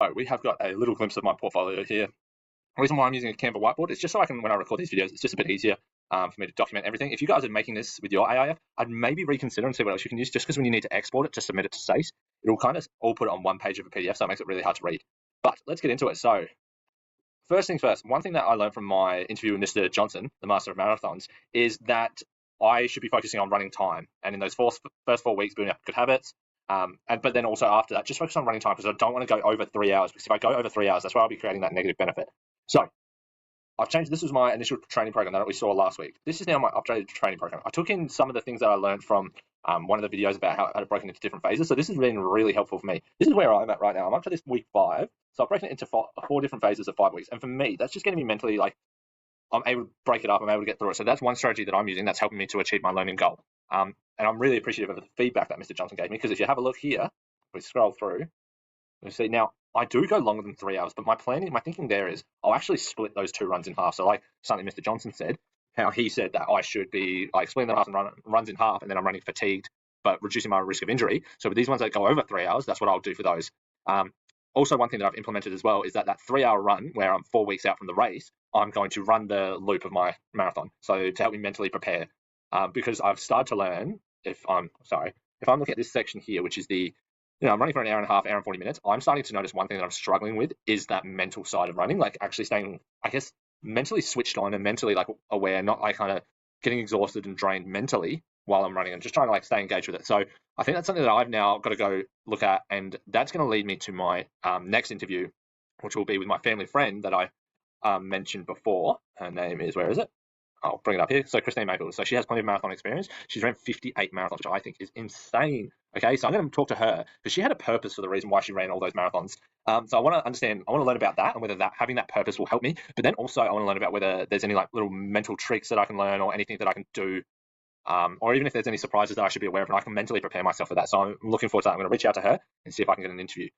So we have got a little glimpse of my portfolio here. The reason why I'm using a Canva whiteboard is just so I can, when I record these videos, it's just a bit easier for me to document everything. If you guys are making this with your AIF, I'd maybe reconsider and see what else you can use, just because when you need to export it to submit it to SACE, it'll kind of all put it on one page of a PDF, so it makes it really hard to read. But let's get into it. So first things first, one thing that I learned from my interview with Mr. Johnson, the Master of Marathons, is that I should be focusing on running time. And in those first 4 weeks, building up good habits. But then also after that, just focus on running time, because I don't want to go over 3 hours, because if I go over 3 hours, that's where I'll be creating that negative benefit. So I've changed. This was my initial training program that we saw last week. This is now my updated training program. I took in some of the things that I learned from one of the videos about how to break it into different phases. So this has been really helpful for me. This is where I'm at right now. I'm up to this week 5. So I've broken it into four different phases of 5 weeks. And for me, that's just getting me mentally, like, I'm able to break it up. I'm able to get through it. So that's one strategy that I'm using that's helping me to achieve my learning goal. And I'm really appreciative of the feedback that Mr. Johnson gave me, because if you have a look here, we scroll through, you see now I do go longer than 3 hours, but my thinking there is I'll actually split those 2 runs in half. So like something Mr. Johnson said, how he said that I should be like splitting them up and runs in half, and then I'm running fatigued, but reducing my risk of injury. So with these ones that go over 3 hours, that's what I'll do for those. Also, one thing that I've implemented as well is that 3-hour run where I'm 4 weeks out from the race, I'm going to run the loop of my marathon. So to help me mentally prepare, because I've started to learn, if I'm looking at this section here, which is I'm running for an hour and a half, hour and 40 minutes. I'm starting to notice one thing that I'm struggling with is that mental side of running, like actually staying, I guess, mentally switched on and mentally like aware, not like kind of getting exhausted and drained mentally while I'm running. I'm just trying to like stay engaged with it. So I think that's something that I've now got to go look at, and that's going to lead me to my next interview, which will be with my family friend that I mentioned before. Her name is, where is it? I'll bring it up here. So Christine Maple. So she has plenty of marathon experience. She's ran 58 marathons, which I think is insane. Okay, so I'm going to talk to her because she had a purpose for the reason why she ran all those marathons. So I want to understand, I want to learn about that and whether that having that purpose will help me. But then also I want to learn about whether there's any like little mental tricks that I can learn or anything that I can do, or even if there's any surprises that I should be aware of, and I can mentally prepare myself for that. So I'm looking forward to that. I'm going to reach out to her and see if I can get an interview.